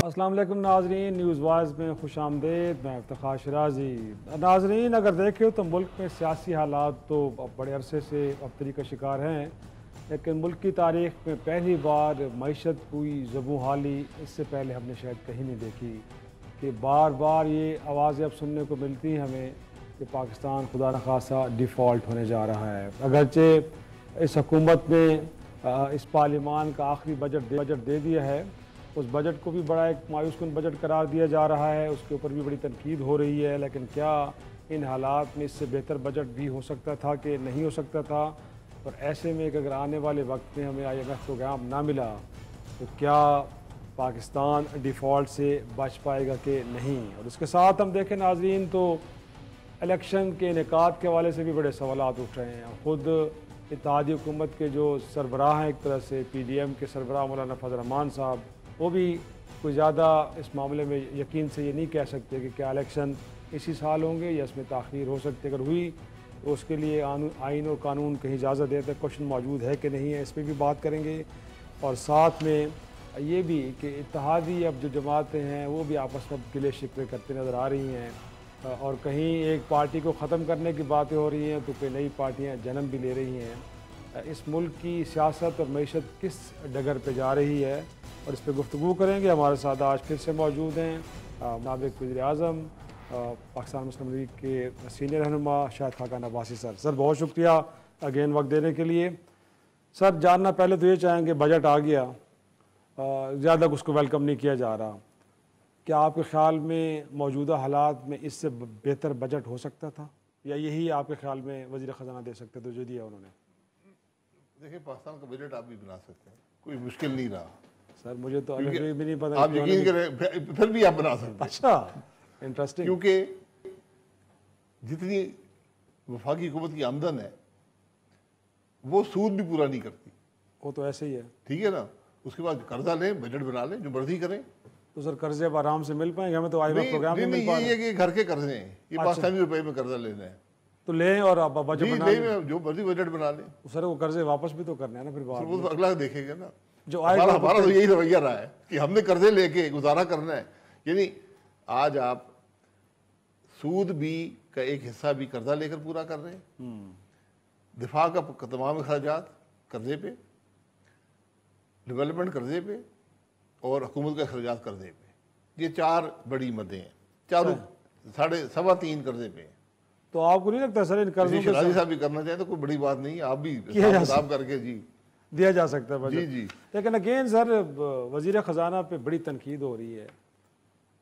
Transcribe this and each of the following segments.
السلام علیکم ناظرین، نیوز وائز میں خوش آمدید۔ میں افتخار شرازی۔ ناظرین، اگر دیکھیں تو ملک میں سیاسی حالات تو بڑے عرصے سے ابتری کا شکار ہیں، لیکن ملک کی تاریخ میں پہلی بار معیشت کوئی زبوں حالی اس سے پہلے ہم نے شاید کہیں نہیں دیکھی کہ بار بار یہ آوازیں اب سننے کو ملتی ہیں ہمیں کہ پاکستان خدا نخواستہ ڈیفالٹ ہونے جا رہا ہے۔ اگرچہ اس حکومت نے اس پارلیمان کا آخری بجٹ دے دیا ہے، اس بجٹ کو بھی بڑا ایک مایوس کن بجٹ قرار دیا جا رہا ہے، اس کے اوپر بھی بڑی تنقید ہو رہی ہے، لیکن کیا ان حالات میں اس سے بہتر بجٹ بھی ہو سکتا تھا کہ نہیں ہو سکتا تھا؟ اور ایسے میں کہ اگر آنے والے وقت میں ہمیں IMF پروگرام نہ ملا تو کیا پاکستان ڈیفالٹ سے بچ پائے گا کہ نہیں؟ اور اس کے ساتھ ہم دیکھیں ناظرین تو الیکشن کے انعقاد کے حوالے سے بھی بڑے سوالات اٹھ رہے ہیں۔ خود اتحادی حکومت کے جو سربراہ ہیں ایک طرح سے PDM کے سربراہ مولانا فضل الرحمان صاحب، وہ بھی کوئی زیادہ اس معاملے میں یقین سے یہ نہیں کہہ سکتے کہ کیا الیکشن اسی سال ہوں گے یا اس میں تاخیر ہو سکتی ہے۔ اگر ہوئی تو اس کے لیے آئین اور قانون کہیں اجازت دیتا ہے، کوشچن موجود ہے کہ نہیں ہے، اس پہ بھی بات کریں گے۔ اور ساتھ میں یہ بھی کہ اتحادی اب جو جماعتیں ہیں وہ بھی آپس میں گلے شکوے کرتے نظر آ رہی ہیں، اور کہیں ایک پارٹی کو ختم کرنے کی باتیں ہو رہی ہیں تو کئی نئی پارٹیاں جنم بھی لے رہی ہیں۔ اس ملک کی سیاست اور معیشت کس ڈگر پہ جا رہی ہے، اور اس پہ گفتگو کریں گے۔ ہمارے ساتھ آج پھر سے موجود ہیں نابق وزیر اعظم پاکستان مسلم لیگ کے سینئر رہنما شاہد خاقان عباسی سر۔ سر بہت شکریہ اگین وقت دینے کے لیے۔ سر جاننا پہلے تو یہ چاہیں گے بجٹ آ گیا، زیادہ اس کو ویلکم نہیں کیا جا رہا، کیا آپ کے خیال میں موجودہ حالات میں اس سے بہتر بجٹ ہو سکتا تھا، یا یہی آپ کے خیال میں وزیر خزانہ دے سکتے تو جو دیا انہوں نے؟ دیکھیں، پاکستان کا بجٹ آپ بھی بنا سکتے ہیں، کوئی مشکل نہیں رہا سر۔ مجھے تو بھی نہیں پتا، آپ یقین کریں پھر بھی آپ بنا سکتے ہیں۔ اچھا، انٹرسٹنگ۔ کیونکہ جتنی وفاقی حکومت کی آمدن ہے وہ سود بھی پورا نہیں کرتی، وہ تو ایسے ہی ہے، ٹھیک ہے نا۔ اس کے بعد قرضہ لیں، بجٹ بنا لیں، جو مرضی کریں۔ تو سر قرضے اب آرام سے مل پائیں گے؟ ہمیں تو IMF پروگرام نہیں مل پا رہا۔ یہ کہ گھر کے قرضے ہیں، یہ پاکستانی روپے میں قرضہ لینا ہے تو لیں اور اب بجٹ بنا لیں، جو مرضی بجٹ بنا لیں۔ سر وہ قرضے واپس بھی تو کرنے ہیں نا پھر بعد وہ تو اگلا دیکھے گا نا۔ جو آئے گا۔ ہمارا تو یہی رویہ رہا ہے کہ ہم نے قرضے لے کے گزارا کرنا ہے۔ یعنی آج آپ سود بھی کا ایک حصہ بھی قرضہ لے کر پورا کر رہے ہیں، دفاع کا تمام اخراجات قرضے پہ، ڈیولپمنٹ قرضے پہ، اور حکومت کا اخراجات قرضے پہ۔ یہ چار بڑی مدیں ہیں، چاروں 3.25 قرضے پہ ہیں۔ تو آپ کو نہیں لگتا سر ان قرضوں کے شرازی صاحب بھی کرنا چاہیں تو کوئی بڑی بات نہیں، آپ بھی حساب کر کے جی دیا جا سکتا ہے بجٹ؟ جی۔ لیکن اگین سر وزیر خزانہ پہ بڑی تنقید ہو رہی ہے،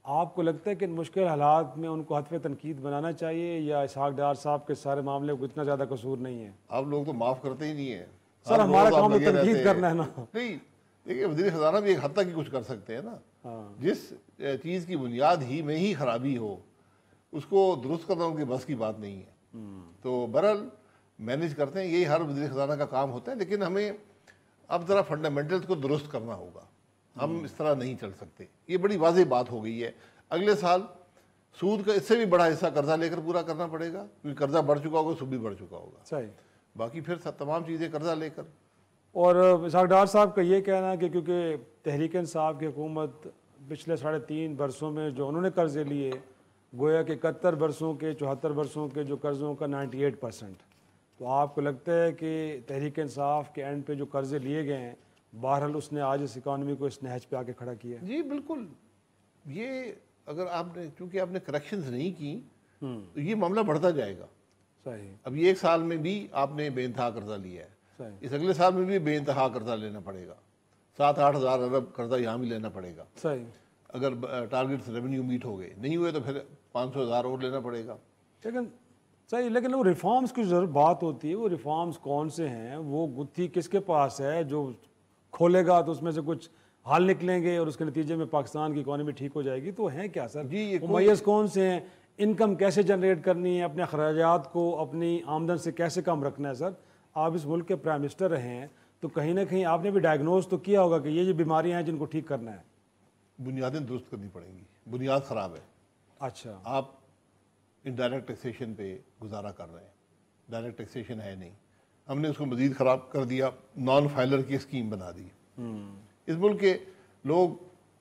آپ کو لگتا ہے کہ ان مشکل حالات میں ان کو ہدف تنقید بنانا چاہیے، یا اسحاق ڈار صاحب کے سارے معاملے کو اتنا زیادہ قصور نہیں ہے؟ آپ لوگ تو معاف کرتے ہی نہیں ہیں سر، ہمارا کام ہے تنقید کرنا ہے نا۔ نہیں دیکھیے، وزیر خزانہ بھی ایک حد تک ہی کچھ کر سکتے ہیں نا۔ جس چیز کی بنیاد ہی میں ہی خرابی ہو اس کو درست کرنا ان کے بس کی بات نہیں ہے۔ تو بہرحال مینیج کرتے ہیں، یہی ہر وزیر خزانہ کا کام ہوتا ہے، لیکن ہمیں اب ذرا فنڈامنٹلز کو درست کرنا ہوگا، ہم اس طرح نہیں چل سکتے۔ یہ بڑی واضح بات ہو گئی ہے۔ اگلے سال سود کا اس سے بھی بڑا حصہ قرضہ لے کر پورا کرنا پڑے گا، کیونکہ قرضہ بڑھ چکا ہوگا، سود بھی بڑھ چکا ہوگا، صحیح۔ باقی پھر تمام چیزیں قرضہ لے کر۔ اور اسحاق ڈار صاحب کا یہ کہنا ہے کہ کیونکہ تحریک انصاف کی حکومت پچھلے 3.5 برسوں میں جو انہوں نے قرضے لیے، گویا کہ 71 برسوں کے 74 برسوں کے جو قرضوں کا 98%، تو آپ کو لگتا ہے کہ تحریک انصاف کے اینڈ پہ جو قرضے لیے گئے ہیں بہرحال اس نے آج اس اکانومی کو اس نہج پہ آ کے کھڑا کیا ہے؟ جی بالکل۔ یہ اگر آپ نے چونکہ آپ نے کریکشنز نہیں کی تو یہ معاملہ بڑھتا جائے گا۔ صحیح۔ اب یہ ایک سال میں بھی آپ نے بے انتہا قرضہ لیا ہے، اس اگلے سال میں بھی بے انتہا قرضہ لینا پڑے گا، 7-8 ہزار ارب قرضہ یہاں بھی لینا پڑے گا۔ صحیح۔ اگر ٹارگیٹس ریونیو میٹ ہو گئے، نہیں ہوئے تو پھر 500 ہزار اور لینا پڑے گا۔ لیکن وہ ریفارمز کی ضرور بات ہوتی ہے، وہ ریفارمز کون سے ہیں، وہ گتھی کس کے پاس ہے جو کھولے گا تو اس میں سے کچھ حل نکلیں گے اور اس کے نتیجے میں پاکستان کی اکانومی ٹھیک ہو جائے گی؟ تو ہیں کیا سر؟ ممیز کون سے ہیں؟ انکم کیسے جنریٹ کرنی ہے، اپنے اخراجات کو اپنی آمدن سے کیسے کم رکھنا ہے؟ سر آپ اس ملک کے پرائم منسٹر رہے ہیں تو کہیں نہ کہیں آپ نے بھی ڈائگنوز تو کیا ہوگا کہ یہ بیماریاں ہیں جن کو ٹھیک کرنا ہے۔ بنیادیں درست کرنی پڑیں گی، بنیاد خراب ہے۔ اچھا، آپ انڈائریکٹ ٹیکسیشن پہ گزارا کر رہے ہیں، ڈائریکٹ ٹیکسیشن ہے نہیں، ہم نے اس کو مزید خراب کر دیا، نان فائلر کی اسکیم بنا دی۔ اس ملک کے لوگ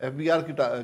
FBI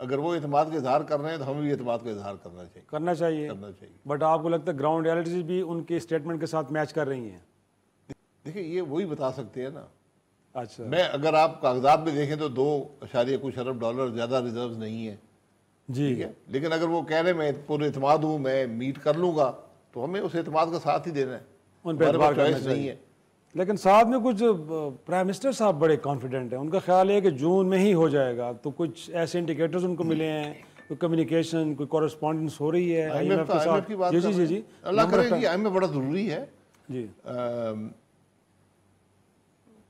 اگر وہ اعتماد کا اظہار کر رہے ہیں تو ہمیں بھی اعتماد کا اظہار کرنا چاہیے بٹ آپ کو لگتا ہے گراؤنڈ ریالٹیز بھی ان کے اسٹیٹمنٹ کے ساتھ میچ کر رہی ہیں؟ دیکھیں یہ وہی بتا سکتے ہیں نا. اچھا میں اگر آپ کاغذات میں دیکھیں تو 2.کچھ ارب ڈالر زیادہ ریزروز نہیں ہیں جی ٹھیک ہے, لیکن اگر وہ کہہ رہے ہیں میں پر اعتماد ہوں, میں میٹ کر لوں گا, تو ہمیں اس اعتماد کا ساتھ ہی دینا ہے, ان پہ اعتبار کرنا چوائس نہیں ہے. لیکن ساتھ میں کچھ پرائم منسٹر صاحب بڑے کانفیڈنٹ ہیں, ان کا خیال ہے کہ جون میں ہی ہو جائے گا, تو کچھ ایسے انڈیکیٹرز ان کو ملے ہیں, کوئی کمیونیکیشن کوئی کورسپونڈنس ہو رہی ہے آئی ایم ایف کے ساتھ؟ جی جی جی اللہ کرے جی, آئی ایم ایف بڑا ضروری ہے جی.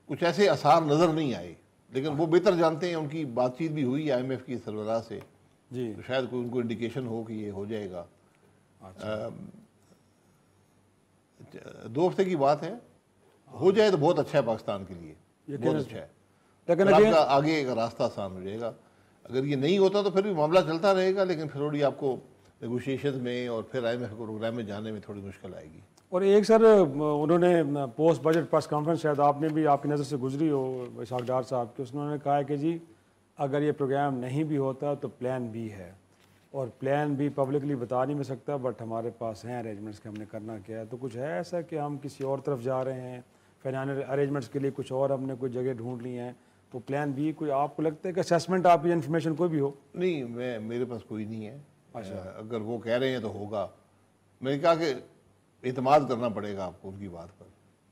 کچھ ایسے آثار نظر نہیں آئے, لیکن وہ بہتر جانتے ہیں, ان کی بات چیت بھی ہوئی آئی ایم ایف کی سربراہ سے جی, تو شاید کوئی ان کو انڈیکیشن ہو کہ یہ ہو جائے گا. 2 ہفتے کی بات ہے, ہو جائے تو بہت اچھا ہے پاکستان کے لیے, بہت اچھا ہے, لیکن آپ کا آگے کا راستہ آسان ہو جائے گا. اگر یہ نہیں ہوتا تو پھر بھی معاملہ چلتا رہے گا, لیکن پھر تھوڑی آپ کو نیگوشیشن میں اور پھر آئی ایم ایف پروگرام میں جانے میں تھوڑی مشکل آئے گی. اور ایک سر انہوں نے پوسٹ بجٹ پریس کانفرنس شاید آپ نے بھی آپ کی نظر سے گزری ہو اسحاق ڈار صاحب کی, اس نے کہا کہ جی اگر یہ پروگرام نہیں بھی ہوتا تو پلان بی ہے, اور پلان بھی پبلکلی بتا نہیں میں سکتا, بٹ ہمارے پاس ہیں ارینجمنٹس کہ ہم نے کرنا کیا ہے. تو کچھ ہے ایسا کہ ہم کسی اور طرف جا رہے ہیں فائنینشیل ارینجمنٹس کے لیے, کچھ اور ہم نے کوئی جگہ ڈھونڈ لی ہیں, تو پلان بی کوئی آپ کو لگتا ہے کہ اسیسمنٹ آپ کی انفارمیشن کوئی بھی ہو؟ نہیں, میرے پاس کوئی نہیں ہے. اگر وہ کہہ رہے ہیں تو ہوگا. میں نے کہا کہ اعتماد کرنا پڑے گا آپ کو ان کی بات پر,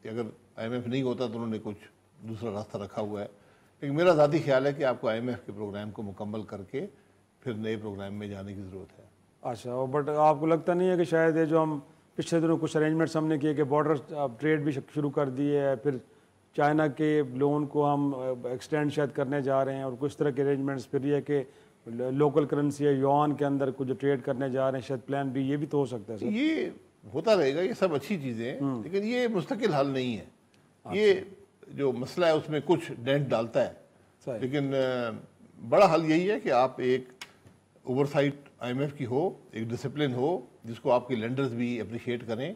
کہ اگر آئی ایم ایف نہیں ہوتا تو انہوں نے کچھ دوسرا راستہ رکھا ہوا ہے. لیکن میرا ذاتی خیال ہے کہ آپ کو آئی ایم ایف کے پروگرام کو مکمل کر کے پھر نئے پروگرام میں جانے کی ضرورت ہے. اچھا, بٹ آپ کو لگتا نہیں ہے کہ شاید یہ جو ہم پچھلے دنوں کچھ ارینجمنٹس ہم نے کیے کہ بارڈر ٹریڈ بھی شروع کر دیے ہے, پھر چائنا کے لون کو ہم ایکسٹینڈ شاید کرنے جا رہے ہیں, اور کچھ طرح کے ارینجمنٹس, پھر یہ کہ لوکل کرنسی ہے یوان کے اندر کچھ ٹریڈ کرنے جا رہے ہیں, شاید پلان بی یہ بھی تو ہو سکتا ہے سر؟ یہ ہوتا رہے گا, یہ سب اچھی چیزیں ہیں, لیکن یہ مستقل حل نہیں ہے. یہ جو مسئلہ ہے اس میں کچھ ڈینٹ ڈالتا ہے, لیکن بڑا حل یہی ہے کہ آپ ایک oversight I M F کی ہو, ایک ڈسپلن ہو جس کو آپ کے لینڈرز بھی اپریشیٹ کریں,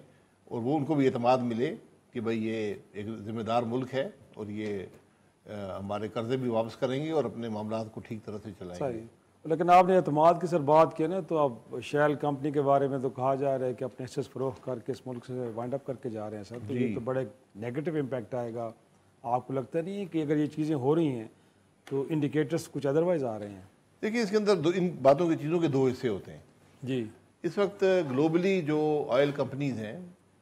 اور وہ ان کو بھی اعتماد ملے کہ بھئی یہ ایک ذمہ دار ملک ہے, اور یہ ہمارے قرضے بھی واپس کریں گے اور اپنے معاملات کو ٹھیک طرح سے چلائیں گے. لیکن آپ نے اعتماد کی سر بات کی نا, تو اب شیل کمپنی کے بارے میں تو کہا جا رہا ہے کہ اپنے ایسیٹس فروخت کر کے اس ملک سے وائنڈ اپ کر کے جا رہے ہیں سر, تو یہ تو بڑے نیگیٹو امپیکٹ آئے گا. آپ کو لگتا نہیں ہے کہ اگر یہ چیزیں ہو رہی ہیں تو انڈیکیٹرز کچھ ادروائز آ رہے ہیں؟ دیکھیے اس کے اندر ان باتوں کی چیزوں کے 2 حصے ہوتے ہیں جی. اس وقت گلوبلی جو آئل کمپنیز ہیں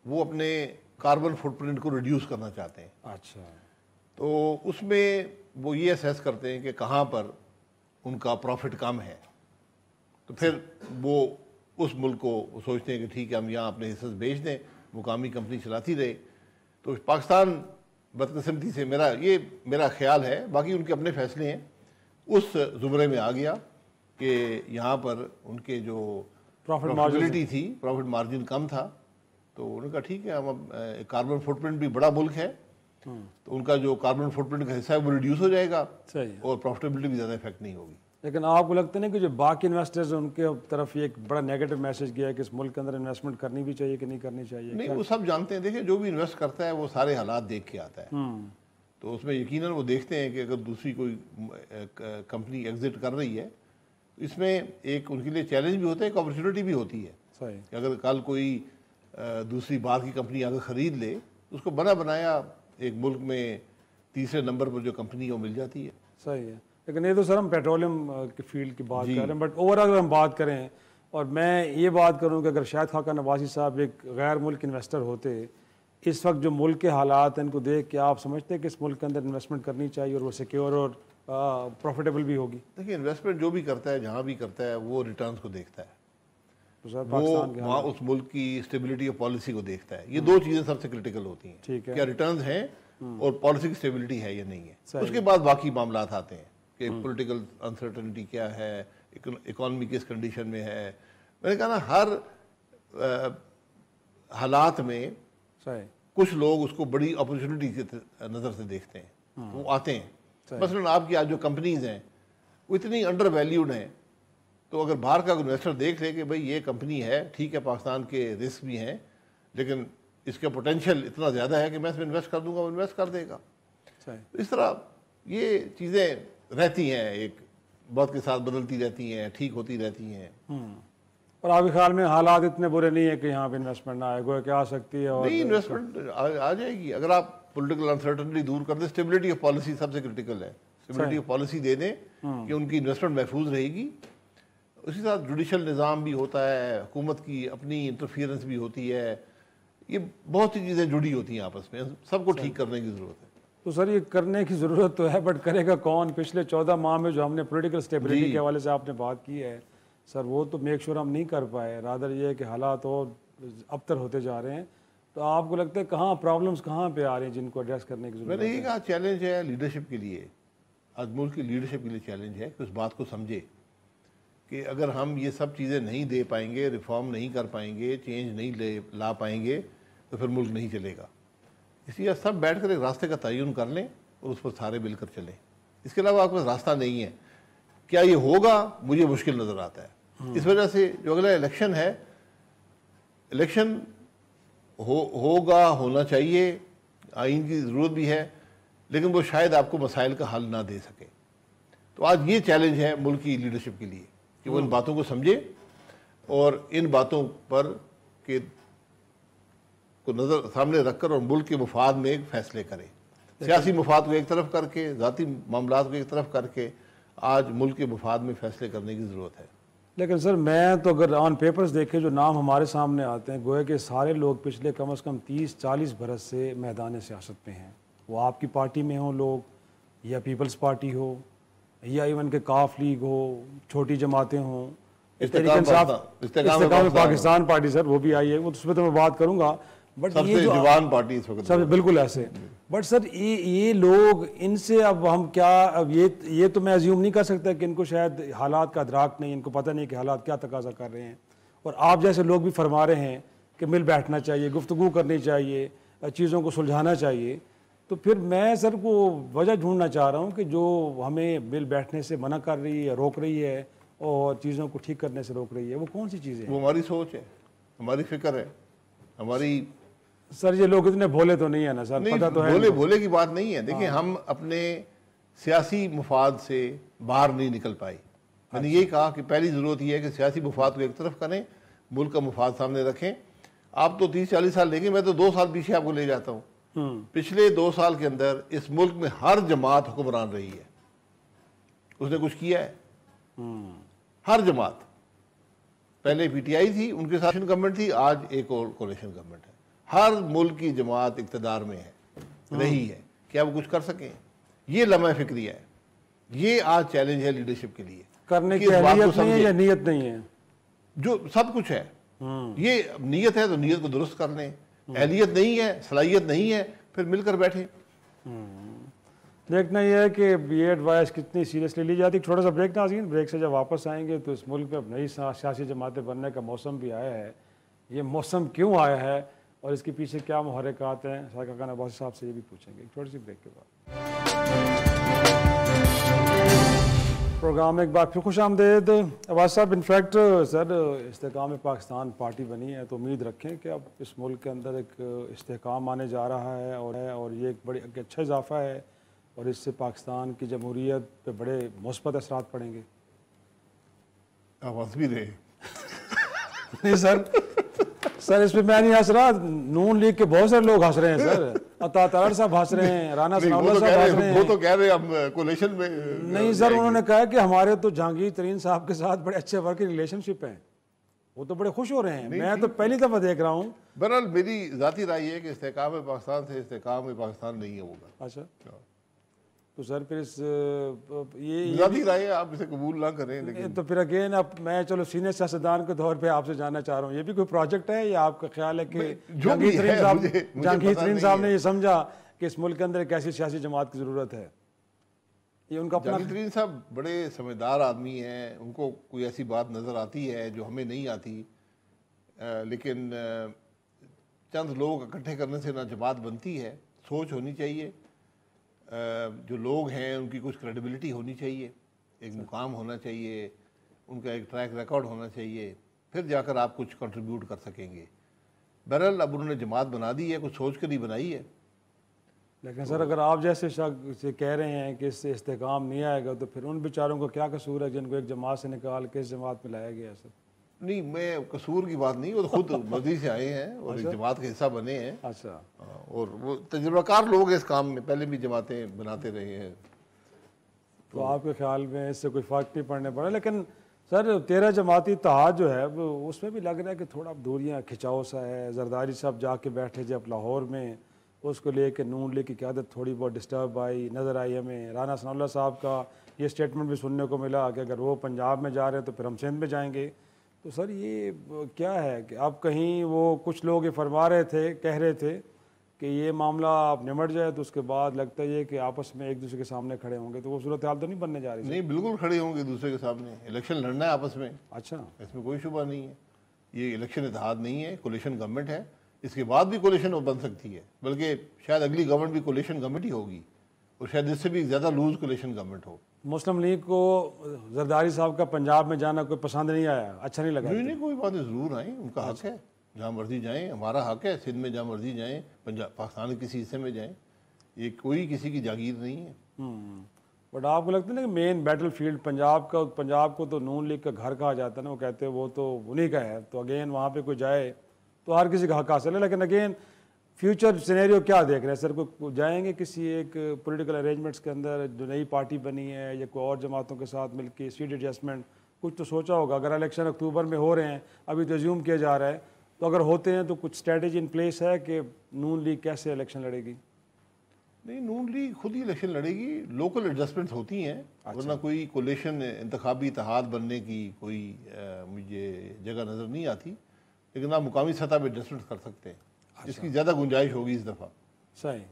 وہ اپنے کاربن فٹ پرنٹ کو ریڈیوس کرنا چاہتے ہیں. اچھا, تو اس میں وہ یہ اسیس کرتے ہیں کہ کہاں پر ان کا پروفٹ کم ہے, تو پھر وہ اس ملک کو سوچتے ہیں کہ ٹھیک ہے ہم یہاں اپنے حصص بیچ دیں, مقامی کمپنی چلاتی رہے. تو پاکستان بدقسمتی سے میرا خیال ہے, باقی ان کے اپنے فیصلے ہیں, اس زمرے میں آ گیا کہ یہاں پر ان کے جو پروفیٹیبلٹی تھی, پروفٹ مارجن کم تھا, تو انہوں نے کہا ٹھیک ہے ہم کاربن فٹ پرنٹ بھی بڑا ملک ہے, تو ان کا جو کاربن فٹ پرنٹ کا حصہ ہے وہ ریڈیوس ہو جائے گا, اور پروفیٹیبلٹی بھی زیادہ افیکٹ نہیں ہوگی. لیکن آپ کو لگتا نہیں کہ جو باقی انویسٹرز ان کے طرف یہ ایک بڑا نیگیٹو میسج گیا ہے کہ اس ملک کے اندر انویسٹمنٹ کرنی بھی چاہیے کہ نہیں کرنی چاہیے؟ نہیں, وہ سب جانتے ہیں. دیکھیں جو بھی انویسٹ کرتا ہے وہ سارے حالات دیکھ کے آتا ہے, تو اس میں یقیناً وہ دیکھتے ہیں کہ اگر دوسری کوئی کمپنی ایگزٹ کر رہی ہے تو اس میں ایک ان کے لیے چیلنج بھی ہوتا ہے, ایک اپرچونٹی بھی ہوتی ہے کہ اگر کل کوئی دوسری باہر کی کمپنی اگر خرید لے اس کو بنا بنایا ایک ملک میں تیسرے نمبر پر جو کمپنی ہے وہ مل جاتی ہے. صحیح ہے. لیکن یہ تو سر ہم پیٹرولیم کی فیلڈ کی بات کر رہے ہیں, بٹ اوور اگر ہم بات کریں, اور میں یہ بات کروں کہ اگر شاہد خاقان نوازی صاحب ایک غیر ملک انویسٹر ہوتے, اس وقت جو ملک کے حالات ہیں ان کو دیکھ کے آپ سمجھتے ہیں کہ اس ملک کے اندر انویسٹمنٹ کرنی چاہیے اور وہ سیکیور اور پروفیٹیبل بھی ہوگی؟ دیکھیے انویسٹمنٹ جو بھی کرتا ہے جہاں بھی کرتا ہے وہ ریٹرنز کو دیکھتا ہے, وہ وہاں اس ملک کی اسٹیبلٹی اور پالیسی کو دیکھتا ہے. یہ 2 چیزیں سب سے کرٹیکل ہوتی ہیں, کیا ریٹرنز ہیں اور پالیسی کی اسٹیبلٹی ہے یا نہیں ہے. اس کے بعد باقی معاملات آتے ہیں کہ پولیٹیکل انسرٹنٹی کیا ہے, اکانومی کس کنڈیشن میں ہے. میں نے کہا نا ہر حالات میں کچھ لوگ اس کو بڑی اپرچونٹی کی نظر سے دیکھتے ہیں, وہ آتے ہیں. مثلاً آپ کی آج جو کمپنیز ہیں وہ اتنی انڈر ویلیوڈ ہیں, تو اگر باہر کا انویسٹر دیکھ لے کہ بھئی یہ کمپنی ہے ٹھیک ہے, پاکستان کے رسک بھی ہیں لیکن اس کا پوٹینشیل اتنا زیادہ ہے کہ میں اس میں انویسٹ کر دوں گا, وہ انویسٹ کر دے گا. اس طرح یہ چیزیں رہتی ہیں ایک وقت کے ساتھ بدلتی رہتی ہیں، ٹھیک ہوتی رہتی ہیں۔ اور آپ کے خیال میں حالات اتنے برے نہیں ہیں کہ یہاں پہ انویسٹمنٹ نہ آئے، گویا کہ آ سکتی ہے؟ اور نہیں، انویسٹمنٹ آ جائے گی اگر آپ پولیٹیکل انسرٹنٹی دور کر دیں۔ اسٹیبلٹی آف پالیسی سب سے کرٹیکل ہے، اسٹیبلٹی آف پالیسی دے دیں کہ ان کی انویسٹمنٹ محفوظ رہے گی۔ اسی ساتھ جوڈیشل نظام بھی ہوتا ہے، حکومت کی اپنی انٹرفیئرنس بھی ہوتی ہے، یہ بہت سی چیزیں جڑی ہوتی ہیں آپس میں، سب کو ٹھیک کرنے کی ضرورت ہے۔ تو سر یہ کرنے کی ضرورت تو ہے، بٹ کرے گا کون؟ پچھلے 14 ماہ میں جو ہم نے پولیٹیکل اسٹیبلٹی کے حوالے سے آپ نے بات کی ہے سر، وہ تو میک شور ہم نہیں کر پائے، رادر یہ ہے کہ حالات اور ابتر ہوتے جا رہے ہیں۔ تو آپ کو لگتا ہے کہاں پرابلمس کہاں پہ آ رہے ہیں جن کو ایڈریس کرنے کی ضرورت ہے؟ میں نے یہ کہا چیلنج ہے لیڈرشپ کے لیے، آج ملک کی لیڈرشپ کے لیے چیلنج ہے کہ اس بات کو سمجھے کہ اگر ہم یہ سب چیزیں نہیں دے پائیں گے، ریفارم نہیں کر پائیں گے، چینج نہیں لا پائیں گے تو پھر ملک نہیں چلے گا۔ اس لیے سب بیٹھ کر ایک راستے کا تعین کر لیں اور اس پر سارے مل کر چلیں۔ اس کے علاوہ آپ کے پاس راستہ نہیں ہے۔ کیا یہ ہوگا؟ مجھے مشکل نظر آتا ہے۔ اس وجہ سے جو اگلا الیکشن ہے، الیکشن ہوگا، ہونا چاہیے، آئین کی ضرورت بھی ہے، لیکن وہ شاید آپ کو مسائل کا حل نہ دے سکے۔ تو آج یہ چیلنج ہے ملک کی لیڈرشپ کے لیے کہ وہ ان باتوں کو سمجھے اور ان باتوں پر کہ کو نظر سامنے رکھ کر اور ملک کے مفاد میں ایک فیصلے کرے۔ سیاسی مفاد کو ایک طرف کر کے، ذاتی معاملات کو ایک طرف کر کے آج ملک کے مفاد میں فیصلے کرنے کی ضرورت ہے۔ لیکن سر میں تو اگر آن پیپرز دیکھیں جو نام ہمارے سامنے آتے ہیں، گویا کہ سارے لوگ پچھلے کم از کم 30-40 برس سے میدان سیاست میں ہیں، وہ آپ کی پارٹی میں ہوں لوگ، یا پیپلز پارٹی ہو، یا ایون کہ کاف لیگ ہو، چھوٹی جماعتیں ہوں، استحکام پاکستان پارٹی سر وہ بھی آئی ہے، اس پہ تو میں بات کروں گا، بٹ سب سے جوان پارٹی اس وقت سب بالکل ایسے۔ بٹ سر یہ لوگ ان سے اب ہم کیا، اب یہ تو میں ازیوم نہیں کر سکتا کہ ان کو شاید حالات کا ادراک نہیں، ان کو پتہ نہیں کہ حالات کیا تقاضا کر رہے ہیں، اور آپ جیسے لوگ بھی فرما رہے ہیں کہ مل بیٹھنا چاہیے، گفتگو کرنی چاہیے، چیزوں کو سلجھانا چاہیے۔ تو پھر میں سر کو وجہ ڈھونڈنا چاہ رہا ہوں کہ جو ہمیں مل بیٹھنے سے منع کر رہی ہے، روک رہی ہے اور چیزوں کو ٹھیک کرنے سے روک رہی ہے، وہ کون سی چیزیں ہیں؟ وہ ہماری سوچ ہے، ہماری فکر ہے، ہماری۔ سر یہ لوگ اتنے بھولے تو نہیں ہیں نا سر، پتہ تو ہے۔ بھولے کی بات نہیں ہے، دیکھیں ہم اپنے سیاسی مفاد سے باہر نہیں نکل پائے۔ میں نے یہی کہا کہ پہلی ضرورت یہ ہے کہ سیاسی مفاد کو ایک طرف کریں، ملک کا مفاد سامنے رکھیں۔ آپ تو 30-40 سال لیں گے، میں تو 2 سال پیچھے آپ کو لے جاتا ہوں۔ پچھلے 2 سال کے اندر اس ملک میں ہر جماعت حکمران رہی ہے، اس نے کچھ کیا ہے؟ ہر جماعت، پہلے پی ٹی آئی تھی، ان کے ساتھ گورنمنٹ تھی، آج ایک اور کولیشن گورنمنٹ ہے۔ ہر ملک کی جماعت اقتدار میں ہے، رہی ہے، کیا وہ کچھ کر سکیں؟ یہ لمحہ فکری ہے، یہ آج چیلنج ہے لیڈرشپ کے لیے۔ کرنے کی اہلیت نہیں ہے یا نیت نہیں ہے؟ جو سب کچھ ہے، یہ نیت ہے تو نیت کو درست کر لیں، اہلیت نہیں ہے، صلاحیت نہیں ہے، پھر مل کر بیٹھیں۔ دیکھنا یہ ہے کہ یہ ایڈوائس کتنی سیریسلی لی جاتی ہے۔ چھوٹا سا بریک ناظرین، بریک سے جب واپس آئیں گے تو اس ملک میں اب نئی سیاسی جماعتیں بننے کا موسم بھی آیا ہے۔ یہ موسم کیوں آیا ہے اور اس کے پیچھے کیا محرکات ہیں، سائیقہ خان عباسی صاحب سے یہ بھی پوچھیں گے چھوٹی سی بریک کے بعد۔ پروگرام میں ایک بار پھر خوش آمدید عباس صاحب۔ انفیکٹ سر استحکام پاکستان پارٹی بنی ہے تو امید رکھیں کہ اب اس ملک کے اندر ایک استحکام آنے جا رہا ہے اور یہ ایک بڑی اچھا اضافہ ہے، اور اس سے پاکستان کی جمہوریت پہ بڑے مثبت اثرات پڑیں گے۔ آپ ہنس بھی رہے؟ نہیں سر اس پہ میں نہیں ہنس رہا، نون لیگ کے بہت سارے لوگ ہنس رہے ہیں سر، عطا طاہر صاحب ہنس رہے ہیں، رانا ثناءاللہ صاحب ہنس رہے ہیں۔ وہ تو کہہ رہے ہیں ہم کولیشن میں نہیں سر، انہوں نے کہا کہ ہمارے تو جہانگیر ترین صاحب کے ساتھ بڑے اچھے ورکنگ ریلیشن شپ ہیں، وہ تو بڑے خوش ہو رہے ہیں۔ میں تو پہلی دفعہ دیکھ رہا ہوں۔ بہرحال میری ذاتی رائے یہ ہے کہ استحکام پاکستان سے استحکام پاکستان نہیں ہوگا۔ اچھا تو سر پھر یہ ذاتی رائے آپ اسے قبول نہ کریں، لیکن تو پھر اگین اب میں چلو سینئر سیاستدان کے طور پہ آپ سے جاننا چاہ رہا ہوں، یہ بھی کوئی پروجیکٹ ہے یا آپ کا خیال ہے کہ جہانگیر ترین صاحب نے یہ سمجھا کہ اس ملک کے اندر ایک ایسی سیاسی جماعت کی ضرورت ہے؟ یہ ان کا اپنا۔ جہانگیر ترین صاحب بڑے سمجھدار آدمی ہیں، ان کو کوئی ایسی بات نظر آتی ہے جو ہمیں نہیں آتی، لیکن چند لوگ اکٹھے کرنے سے نہ جماعت بنتی ہے، سوچ ہونی چاہیے، جو لوگ ہیں ان کی کچھ کریڈیبلٹی ہونی چاہیے، ایک مقام ہونا چاہیے، ان کا ایک ٹریک ریکارڈ ہونا چاہیے، پھر جا کر آپ کچھ کنٹریبیوٹ کر سکیں گے۔ بہرحال اب انہوں نے جماعت بنا دی ہے، کچھ سوچ کر ہی بنائی ہے، لیکن سر اگر آپ جیسے شخص سے کہہ رہے ہیں کہ اس سے استحکام نہیں آئے گا تو پھر ان بیچاروں کو کیا قصور ہے جن کو ایک جماعت سے نکال کے اس جماعت میں لایا گیا ہے سر؟ نہیں، میں قصور کی بات نہیں، وہ خود مرضی سے آئے ہیں اور ایک جماعت کا حصہ بنے ہیں. اچھا. اور وہ تجربہ کار لوگ ہیں اس کام میں، پہلے بھی جماعتیں بناتے رہے ہیں. تو آپ کے خیال میں اس سے کوئی فرق نہیں پڑنے پڑا. لیکن سر 13 جماعتی اتحاد جو ہے وہ اس میں بھی لگ رہا ہے کہ تھوڑا دوریاں کھچاؤ سا ہے. زرداری صاحب جا کے بیٹھے جب لاہور میں، اس کو لے کے نون لیگ کی قیادت تھوڑی بہت ڈسٹرب نظر آئی ہمیں. رانا ثناء اللہ صاحب کا یہ اسٹیٹمنٹ بھی سننے کو ملا کہ اگر وہ پنجاب میں جا رہے ہیں تو پھر ہم سندھ میں جائیں گے. تو سر یہ کیا ہے کہ اب کہیں وہ کچھ لوگ یہ فرما رہے تھے، کہہ رہے تھے کہ یہ معاملہ آپ نمٹ جائے تو اس کے بعد لگتا ہے یہ کہ آپس میں ایک دوسرے کے سامنے کھڑے ہوں گے، تو وہ صورتحال تو نہیں بننے جا رہی؟ نہیں، بالکل کھڑے ہوں گے دوسرے کے سامنے. الیکشن لڑنا ہے آپس میں. اچھا. اس میں کوئی شبہ نہیں ہے. یہ الیکشن اتحاد نہیں ہے، کولیشن گورنمنٹ ہے. اس کے بعد بھی کولیشن بن سکتی ہے، بلکہ شاید اگلی گورنمنٹ بھی کولیشن گورنمنٹ ہی ہوگی اور شاید اس سے بھی زیادہ لوز کولیشن گورنمنٹ ہو. مسلم لیگ کو زرداری صاحب کا پنجاب میں جانا کوئی پسند نہیں آیا، اچھا نہیں لگا؟ نہیں، کوئی بات نہیں، ضرور آئیں، ان کا حق ہے، جہاں مرضی جائیں. ہمارا حق ہے سندھ میں جہاں مرضی جائیں، پاکستان کے کسی حصے میں جائیں. یہ کوئی کسی کی جاگیر نہیں ہے. بٹ آپ کو لگتا ہے نا کہ مین بیٹل فیلڈ پنجاب کو تو نون لیگ کا گھر کہا جاتا ہے نا، وہ کہتے ہیں وہ تو انہیں کا ہے. تو اگین وہاں پہ کوئی جائے تو ہر کسی کا حق حاصل ہے. لیکن اگین فیوچر سینیریو کیا دیکھ رہے ہیں سر؟ کوئی جائیں گے کسی ایک پولیٹیکل ارینجمنٹس کے اندر جو نئی پارٹی بنی ہے یا کوئی اور جماعتوں کے ساتھ مل کے سیٹ ایڈجسٹمنٹ کچھ تو سوچا ہوگا؟ اگر الیکشن اکتوبر میں ہو رہے ہیں، ابھی تو ایزیوم کیا جا رہا ہے، تو اگر ہوتے ہیں تو کچھ اسٹریٹجی ان پلیس ہے کہ نون لیگ کیسے الیکشن لڑے گی؟ نہیں، نون لیگ خود ہی الیکشن لڑے گی. لوکل ایڈجسٹمنٹ ہوتی ہیں، ورنہ کوئی کولیشن انتخابی اتحاد بننے کی کوئی مجھے جگہ نظر نہیں آتی. لیکن آپ مقامی سطح پہ ایڈجسٹمنٹ کر سکتے ہیں، اس کی زیادہ گنجائش ہوگی اس دفعہ. صحیح.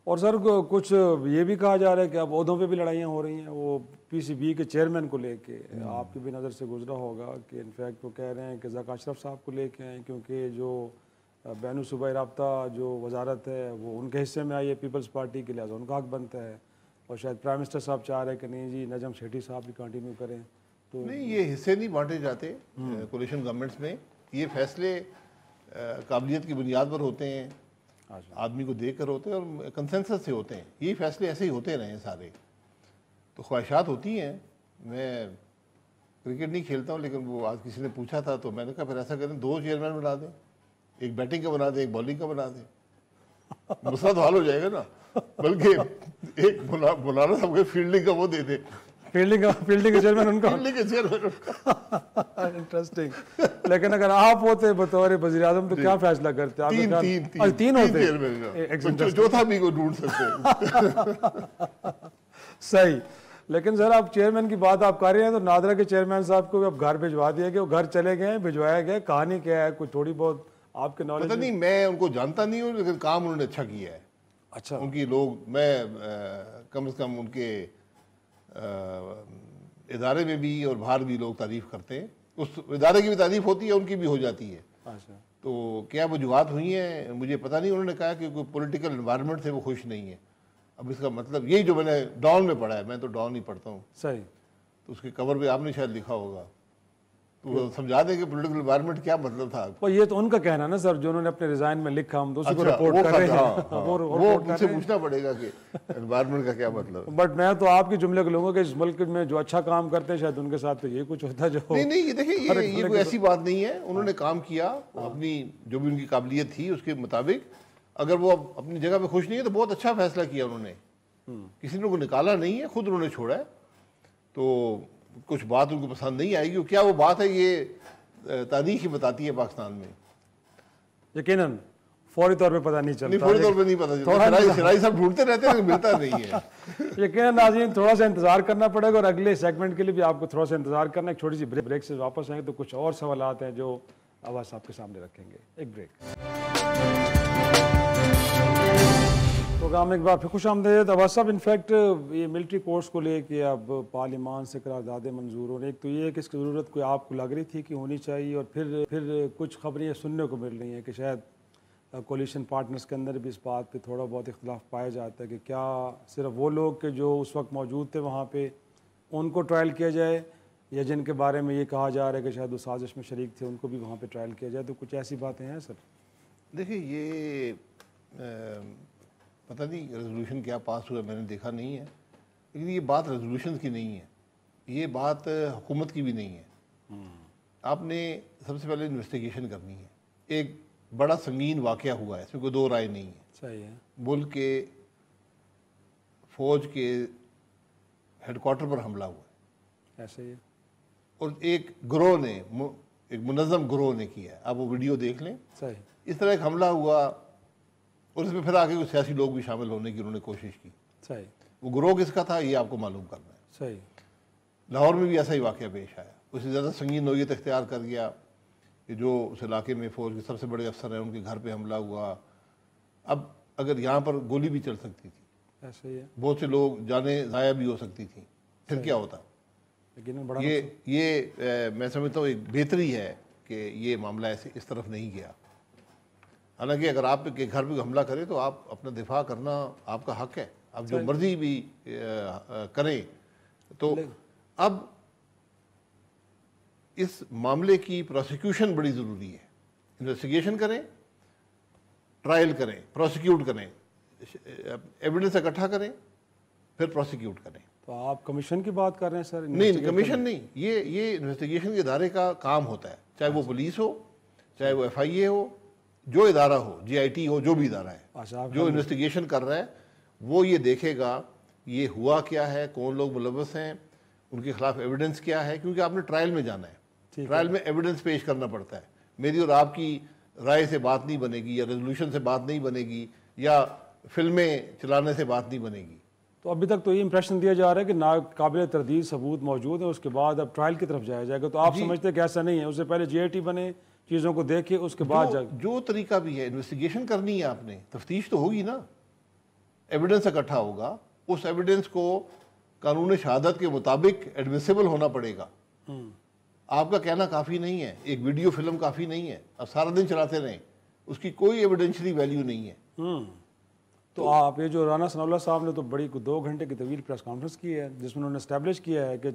اور سر کچھ یہ بھی کہا جا رہا ہے کہ اب عہدوں پہ بھی لڑائیاں ہو رہی ہیں، وہ پی سی بی کے چیئرمین کو لے کے. آپ کی بھی نظر سے گزرا ہوگا کہ انفیکٹ وہ کہہ رہے ہیں کہ ذکا اشرف صاحب کو لے کے آئیں، کیونکہ جو بین الصوبائی رابطہ جو وزارت ہے وہ ان کے حصے میں آئی ہے پیپلز پارٹی کے، لہٰذا ان کا حق بنتا ہے. اور شاید پرائم منسٹر صاحب چاہ رہے ہیں کہ نہیں جی نجم سیٹھی صاحب بھی کنٹینیو کریں. تو نہیں، یہ حصے نہیں بانٹے جاتے کولیشن گورنمنٹس میں. یہ فیصلے قابلیت کی بنیاد پر ہوتے ہیں، آدمی کو دیکھ کر ہوتے ہیں اور کنسنسس سے ہوتے ہیں. یہی فیصلے ایسے ہی ہوتے رہے ہیں سارے. تو خواہشات ہوتی ہیں. میں کرکٹ نہیں کھیلتا ہوں، لیکن وہ آج کسی نے پوچھا تھا تو میں نے کہا پھر ایسا کریں 2 چیئرمین بنا دیں، ایک بیٹنگ کا بنا دیں، ایک بالنگ کا بنا دیں. مسئلہ تو حل ہو جائے گا نا. بلکہ ایک مولانا صاحب کے فیلڈنگ کا وہ دے دیں، فیلڈنگ کا چیئرمین ان کا. انٹرسٹنگ. لیکن اگر آپ ہوتے بطور وزیر اعظم تو کیا فیصلہ کرتے؟ تین ہوتے، چوتھا بھی کو ڈھونڈ سکتے. صحیح. لیکن سر آپ چیئرمین کی بات آپ کر رہے ہیں تو نادرا کے چیئرمین صاحب کو اب گھر بھجوا دیا گیا، وہ گھر چلے گئے، بھجوایا گیا. کہانی کیا ہے؟ کچھ تھوڑی بہت آپ کے نالج؟ پتہ نہیں، میں ان کو جانتا نہیں ہوں، لیکن کام انہوں نے اچھا کیا ہے. اچھا. ان کی لوگ، میں کم از کم ان کے ادارے میں بھی اور باہر بھی لوگ تعریف کرتے ہیں. اس ادارے کی بھی تعریف ہوتی ہے، ان کی بھی ہو جاتی ہے. اچھا. تو کیا وجوہات ہوئی ہیں مجھے پتہ نہیں. انہوں نے کہا کہ کوئی پولیٹیکل انوائرمنٹ سے وہ خوش نہیں ہے. اب اس کا مطلب یہی جو میں نے ڈاؤن میں پڑھا ہے، میں تو ڈاؤن ہی پڑھتا ہوں. صحیح. تو اس کے کور پہ آپ نے شاید لکھا ہوگا، تو سمجھا دیں کہ پولیٹیکل انوائرمنٹ کیا مطلب تھا. یہ تو ان کا کہنا نا سر، جو انہوں نے اپنے ریزائن میں لکھا، ہم تو اسی کو رپورٹ کر رہے ہیں. وہ مجھ سے پوچھنا پڑے گا کہ انوائرمنٹ کا کیا مطلب. بٹ میں تو آپ کے جملے کو لوں گا کہ اس ملک میں جو اچھا کام کرتے ہیں شاید ان کے ساتھ تو یہ کچھ ہوتا ہے جو نہیں. یہ دیکھیں، یہ کوئی ایسی بات نہیں ہے. انہوں نے کام کیا اپنی جو بھی ان کی قابلیت تھی اس کے مطابق. اگر وہ اپنی جگہ پہ خوش نہیں ہے تو بہت اچھا فیصلہ کیا انہوں نے. کسی نے کو نکالا نہیں ہے، خود انہوں نے چھوڑا ہے. تو کچھ بات ان کو پسند نہیں آئے گی. کیا وہ بات ہے یہ تاریخ ہی بتاتی ہے پاکستان میں. یقیناً فوری طور پہ پتہ نہیں چلتا. فوری طور پہ نہیں پتہ چلتا. شرائی صاحب ڈھونڈتے رہتے ہیں، ملتا نہیں ہے. یقیناً ناظرین تھوڑا سا انتظار کرنا پڑے گا، اور اگلے سیگمنٹ کے لیے بھی آپ کو تھوڑا سا انتظار کرنا ہے. ایک چھوٹی سی بریک سے واپس آئیں گے تو کچھ اور سوالات ہیں جو عباس صاحب کے سامنے رکھیں گے. ایک بریک. پروگرام میں ایک بار پھر خوش آمدید. عباس صاحب، انفیکٹ یہ ملٹری کورس کو لے کے اب پارلیمان سے قراردادیں منظور ہو رہی. ایک تو یہ ہے کہ اس کی ضرورت کوئی آپ کو لگ رہی تھی کہ ہونی چاہیے، اور پھر کچھ خبریں یہ سننے کو مل رہی ہیں کہ شاید کولیشن پارٹنرز کے اندر بھی اس بات پہ تھوڑا بہت اختلاف پایا جاتا ہے کہ کیا صرف وہ لوگ کہ جو اس وقت موجود تھے وہاں پہ ان کو ٹرائل کیا جائے، یا جن کے بارے میں یہ کہا جا رہا ہے کہ شاید وہ سازش میں شریک تھے ان کو بھی وہاں پہ ٹرائل کیا جائے. تو کچھ ایسی باتیں ہیں سر؟ دیکھیں، یہ پتہ نہیں ریزولوشن کیا پاس ہوا، میں نے دیکھا نہیں ہے، لیکن یہ بات ریزولوشن کی نہیں ہے، یہ بات حکومت کی بھی نہیں ہے۔ آپ نے سب سے پہلے انویسٹیگیشن کرنی ہے۔ ایک بڑا سنگین واقعہ ہوا ہے، اس میں کوئی دو رائے نہیں ہے۔ صحیح ہے۔ ملک کے فوج کے ہیڈ کوارٹر پر حملہ ہوا ہے، ایسے ہی اور ایک گروہ نے، ایک منظم گروہ نے کیا ہے۔ آپ وہ ویڈیو دیکھ لیں، صحیح اس طرح ایک حملہ ہوا اور اس میں پھر آگے کوئی سیاسی لوگ بھی شامل ہونے کی انہوں نے کوشش کی۔ صحیح وہ گروہ کس کا تھا یہ آپ کو معلوم کرنا ہے۔ صحیح لاہور میں بھی ایسا ہی واقعہ پیش آیا، اس سے زیادہ سنگین نوعیت اختیار کر گیا کہ جو اس علاقے میں فوج کے سب سے بڑے افسر ہیں ان کے گھر پہ حملہ ہوا۔ اب اگر یہاں پر گولی بھی چل سکتی تھی، ایسے ہی ہے، بہت سے لوگ جانیں ضائع بھی ہو سکتی تھیں، پھر کیا ہوتا؟ لیکن بڑا یہ میں سمجھتا ہوں ایک بہتری ہے کہ یہ معاملہ ایسے اس طرف نہیں گیا۔ حالانکہ اگر آپ کے گھر پہ حملہ کرے تو آپ اپنا دفاع کرنا آپ کا حق ہے، آپ جو مرضی بھی کریں۔ تو اب اس معاملے کی پروسیکیوشن بڑی ضروری ہے۔ انویسٹیگیشن کریں، ٹرائل کریں، پروسیکیوٹ کریں، ایویڈنس اکٹھا کریں، پھر پروسیکیوٹ کریں۔ تو آپ کمیشن کی بات کر رہے ہیں سر؟ نہیں، کمیشن نہیں، یہ انویسٹیگیشن کے ادارے کا کام ہوتا ہے، چاہے وہ پولیس ہو، چاہے وہ FIA ہو، جو ادارہ ہو، GIT ہو، جو بھی ادارہ ہے جو انویسٹیگیشن کر رہا ہے وہ یہ دیکھے گا یہ ہوا کیا ہے، کون لوگ ملوث ہیں، ان کے خلاف ایویڈنس کیا ہے، کیونکہ آپ نے ٹرائل میں جانا ہے۔ ٹرائل میں ایویڈنس پیش کرنا پڑتا ہے۔ میری اور آپ کی رائے سے بات نہیں بنے گی، یا ریزولوشن سے بات نہیں بنے گی، یا فلمیں چلانے سے بات نہیں بنے گی۔ تو ابھی تک تو یہ امپریشن دیا جا رہا ہے کہ ناقابل تردید ثبوت موجود ہیں، اس کے بعد اب ٹرائل کی طرف جایا جائے گا۔ تو آپ سمجھتے ہیں کہ ایسا نہیں ہے، اس سے پہلے GIT بنے، چیزوں کو دیکھے، اس کے بعد جو طریقہ بھی ہے انویسٹیگیشن کرنی ہے، آپ نے تفتیش تو ہوگی نا، ایویڈنس اکٹھا ہوگا، اس ایویڈنس کو قانون شہادت کے مطابق ایڈمیسیبل ہونا پڑے گا۔ آپ کا کہنا کافی نہیں ہے، ایک ویڈیو فلم کافی نہیں ہے، اب سارا دن چلاتے رہیں، اس کی کوئی ایویڈنشلی ویلیو نہیں ہے۔ تو آپ یہ جو رانا ثناء اللہ صاحب نے تو بڑی 2 گھنٹے کی طویل پریس کانفرنس کی ہے، جس میں انہوں نے اسٹیبلش کیا ہے کہ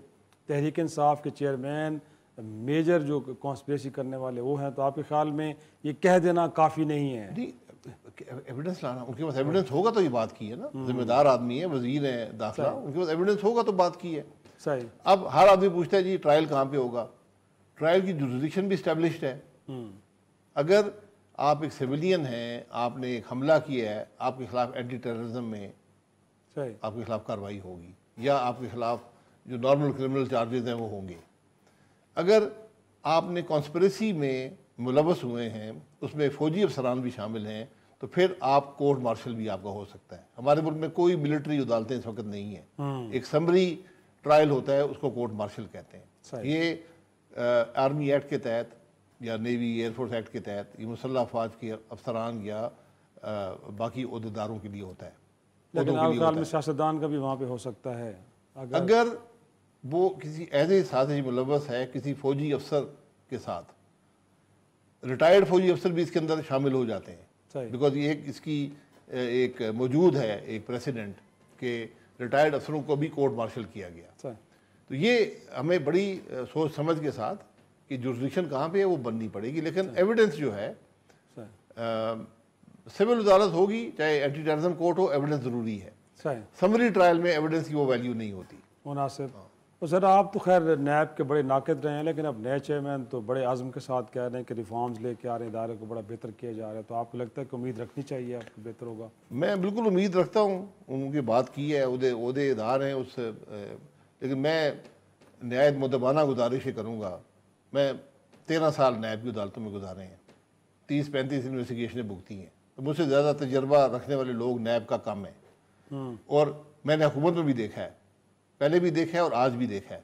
تحریک انصاف کے چیئرمین میجر جو کانسپریسی کرنے والے وہ ہیں، تو آپ کے خیال میں یہ کہہ دینا کافی نہیں ہے؟ ایویڈنس لانا، ان کے پاس ایویڈنس ہوگا تو یہ بات کی ہے نا، ذمہ دار آدمی ہے، وزیر ہیں داخلہ، ان کے پاس ایویڈنس ہوگا تو بات کی ہے۔ صحیح۔ اب ہر آدمی پوچھتا ہے جی ٹرائل کہاں پہ ہوگا؟ ٹرائل کی جوریسڈکشن بھی اسٹیبلشڈ ہے۔ اگر آپ ایک سویلین ہیں، آپ نے ایک حملہ کیا ہے، آپ کے خلاف اینٹی ٹیررزم میں آپ کے خلاف کارروائی ہوگی، یا آپ کے خلاف جو نارمل کرمنل چارجز ہیں وہ ہوں گے۔ اگر آپ نے کانسپریسی میں ملوث ہوئے ہیں، اس میں فوجی افسران بھی شامل ہیں، تو پھر آپ کورٹ مارشل بھی آپ کا ہو سکتا ہے۔ ہمارے ملک میں کوئی ملٹری عدالتیں اس وقت نہیں ہیں، ایک سمری ٹرائل ہوتا ہے، اس کو کورٹ مارشل کہتے ہیں۔ یہ آرمی ایکٹ کے تحت یا نیوی ایئر فورس ایکٹ کے تحت یہ مسلح افواج کے افسران یا باقی عہدیداروں کے لیے ہوتا ہے۔ لیکن آپ خیال میں سیاستدان کا بھی وہاں پہ ہو سکتا ہے اگر وہ کسی ایسے سازش ملوث ہے کسی فوجی افسر کے ساتھ، ریٹائرڈ فوجی افسر بھی اس کے اندر شامل ہو جاتے ہیں، بیکاز یہ اس کی ایک موجود ہے ایک پریسیڈنٹ کہ ریٹائرڈ افسروں کو بھی کورٹ مارشل کیا گیا۔ تو یہ ہمیں بڑی سوچ سمجھ کے ساتھ کہ جوریسڈکشن کہاں پہ ہے وہ بننی پڑے گی، لیکن ایویڈنس جو ہے سول عدالت ہوگی چاہے اینٹی ٹیررزم کورٹ ہو، ایویڈنس ضروری ہے۔ سمری ٹرائل میں ایویڈنس کی وہ ویلیو نہیں ہوتی مناسب۔ تو سر آپ تو خیر نیب کے بڑے ناقد رہے ہیں، لیکن اب نئے چیئرمین تو بڑے عزم کے ساتھ کہہ رہے ہیں کہ ریفارمز لے کے آ رہے ہیں، ادارے کو بڑا بہتر کیا جا رہا ہے، تو آپ کو لگتا ہے کہ امید رکھنی چاہیے آپ کو بہتر ہوگا؟ میں بالکل امید رکھتا ہوں، ان کی بات کی ہے، عہدے دار ہیں اس سے، لیکن میں نہایت مؤدبانہ گزارش کروں گا۔ میں 13 سال نیب کی عدالتوں میں گزارے ہیں، 30-35 انویسٹیگیشنیں بھگتی ہیں، تو مجھ سے زیادہ تجربہ رکھنے والے لوگ نیب کا کم ہے، اور میں نے حکومت میں بھی دیکھا ہے، پہلے بھی دیکھا ہے اور آج بھی دیکھا ہے،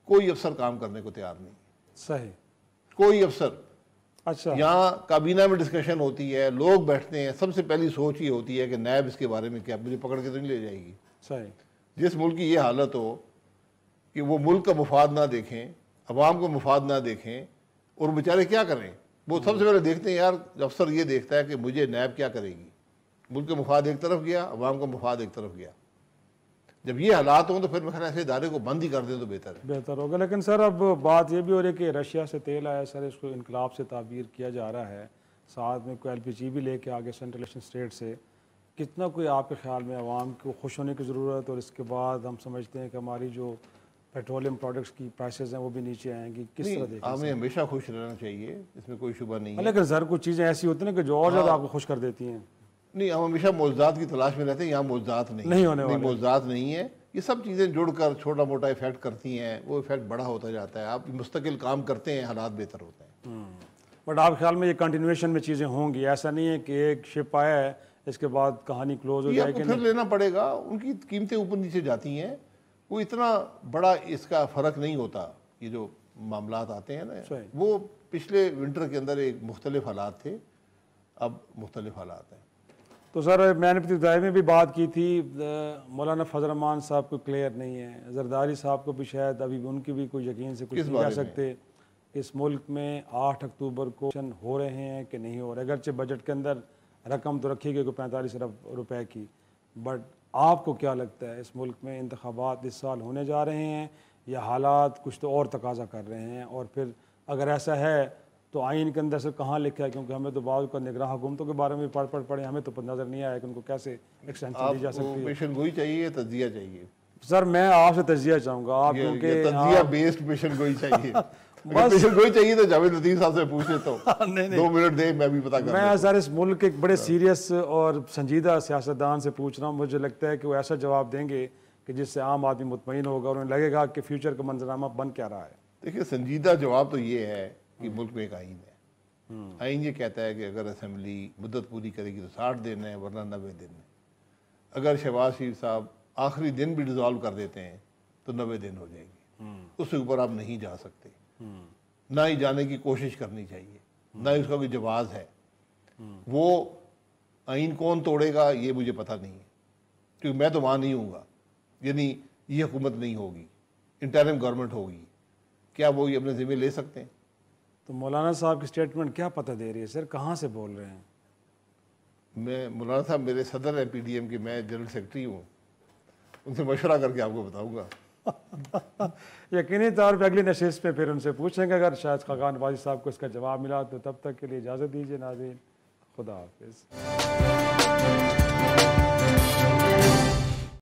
کوئی افسر کام کرنے کو تیار نہیں۔ صحیح، کوئی افسر۔ اچھا، یہاں کابینہ میں ڈسکشن ہوتی ہے، لوگ بیٹھتے ہیں، سب سے پہلی سوچ یہ ہوتی ہے کہ نیب اس کے بارے میں کیا مجھے پکڑ کے تو نہیں لے جائے گی۔ صحیح۔ جس ملک کی یہ حالت ہو کہ وہ ملک کا مفاد نہ دیکھیں، عوام کو مفاد نہ دیکھیں، اور بیچارے کیا کریں؟ وہ سب سے پہلے دیکھتے ہیں، یار افسر یہ دیکھتا ہے کہ مجھے نیب کیا کرے گی، ملک کا مفاد ایک طرف گیا، عوام کا مفاد ایک طرف گیا۔ جب یہ حالات ہوں تو پھر میں خیال ایسے ادارے کو بند ہی کر دیں تو بہتر ہوگا۔ لیکن سر اب بات یہ بھی ہو رہی ہے کہ رشیا سے تیل آیا سر، اس کو انقلاب سے تعبیر کیا جا رہا ہے، ساتھ میں کوئی LPG بھی لے کے آگے سینٹرل ایشین اسٹیٹ سے، کتنا کوئی آپ کے خیال میں عوام کو خوش ہونے کی ضرورت، اور اس کے بعد ہم سمجھتے ہیں کہ ہماری جو پیٹرولیم پروڈکٹس کی پرائسز ہیں وہ بھی نیچے آئیں گی، کس طرح دیکھیں؟ ہمیں ہمیشہ خوش رہنا چاہیے، اس میں کوئی شبہ نہیں ہے، لیکن سر کچھ چیزیں ایسی ہوتی ہیں کہ جو اور زیادہ آپ کو خوش کر دیتی ہیں۔ نہیں، ہم ہمیشہ موضوعات کی تلاش میں رہتے ہیں، یہاں موضوعات نہیں ہونے والے، موضوعات نہیں ہے، یہ سب چیزیں جڑ کر چھوٹا موٹا ایفیکٹ کرتی ہیں، وہ ایفیکٹ بڑا ہوتا جاتا ہے، آپ مستقل کام کرتے ہیں حالات بہتر ہوتے ہیں۔ بٹ آپ خیال میں یہ کنٹینویشن میں چیزیں ہوں گی، ایسا نہیں ہے کہ ایک شپ آیا ہے اس کے بعد کہانی کلوز ہو یہ جائے آپ کو گی؟ پھر لینا پڑے گا، ان کی قیمتیں اوپر نیچے جاتی ہیں، وہ اتنا بڑا اس کا فرق نہیں ہوتا، یہ جو معاملات آتے ہیں نا وہ پچھلے ونٹر کے اندر ایک مختلف حالات تھے، اب مختلف حالات ہیں۔ تو سر میں نے ابتدائی میں بھی بات کی تھی، مولانا فضل الرحمان صاحب کو کلیئر نہیں ہے، زرداری صاحب کو بھی شاید ابھی ان کی بھی کوئی یقین سے کچھ نہیں کہہ سکتے اس ملک میں 8 اکتوبر کو ہو رہے ہیں کہ نہیں ہو رہے، اگرچہ بجٹ کے اندر رقم تو رکھی گئی کوئی 45 ارب روپے کی، بٹ آپ کو کیا لگتا ہے اس ملک میں انتخابات اس سال ہونے جا رہے ہیں یا حالات کچھ تو اور تقاضا کر رہے ہیں؟ اور پھر اگر ایسا ہے تو آئین کے اندر سے کہاں لکھا ہے؟ کیونکہ ہمیں تو بعض کا نگراں حکومتوں کے بارے میں پڑھے، ہمیں تو نظر نہیں آیا کہ ان کو کیسے ایکسٹینشن دی جا سکتی ہے۔ پیشن گوئی چاہیے، تجزیہ چاہیے؟ سر میں آپ سے تجزیہ چاہوں گا، آپ کیونکہ تجزیہ بیسڈ پیشن گوئی چاہیے، پیشن گوئی چاہیے تو جاوید لطیف صاحب سے پوچھ لیتا ہوں، 2 منٹ دے میں بھی پتا کروں۔ میں سر اس ملک کے ایک بڑے سیریس اور سنجیدہ سیاستدان سے پوچھ رہا ہوں، مجھے لگتا ہے کہ وہ ایسا جواب دیں گے کہ جس سے عام آدمی مطمئن ہوگا اور انہیں لگے گا کہ فیوچر کا منظرنامہ بن کیا رہا ہے۔ دیکھیے سنجیدہ جواب تو یہ ہے کہ ملک میں ایک آئین ہے، آئین یہ کہتا ہے کہ اگر اسمبلی مدت پوری کرے گی تو 60 دن ہے، ورنہ 90 دن ہے۔ اگر شہباز شریف صاحب آخری دن بھی ڈیزالو کر دیتے ہیں تو 90 دن ہو جائے گی، اس سے اوپر آپ نہیں جا سکتے، نہ ہی جانے کی کوشش کرنی چاہیے، نہ ہی اس کا کوئی جواز ہے۔ وہ آئین کون توڑے گا یہ مجھے پتہ نہیں ہے، کیونکہ میں تو وہاں نہیں ہوں گا، یعنی یہ حکومت نہیں ہوگی، انٹرم گورنمنٹ ہوگی، کیا وہ یہ اپنے ذمہ لے سکتے ہیں؟ تو مولانا صاحب کی سٹیٹمنٹ کیا پتہ دے رہی ہے سر، کہاں سے بول رہے ہیں؟ میں مولانا صاحب میرے صدر ہیں پی ڈی ایم کے، میں جنرل سیکرٹری ہوں، ان سے مشورہ کر کے آپ کو بتاؤں گا۔ یقینی طور پہ اگلی نشست پہ پھر ان سے پوچھیں گے، اگر شاید خاقان نوازی صاحب کو اس کا جواب ملا تو تب تک کے لیے اجازت دیجیے ناظرین، خدا حافظ۔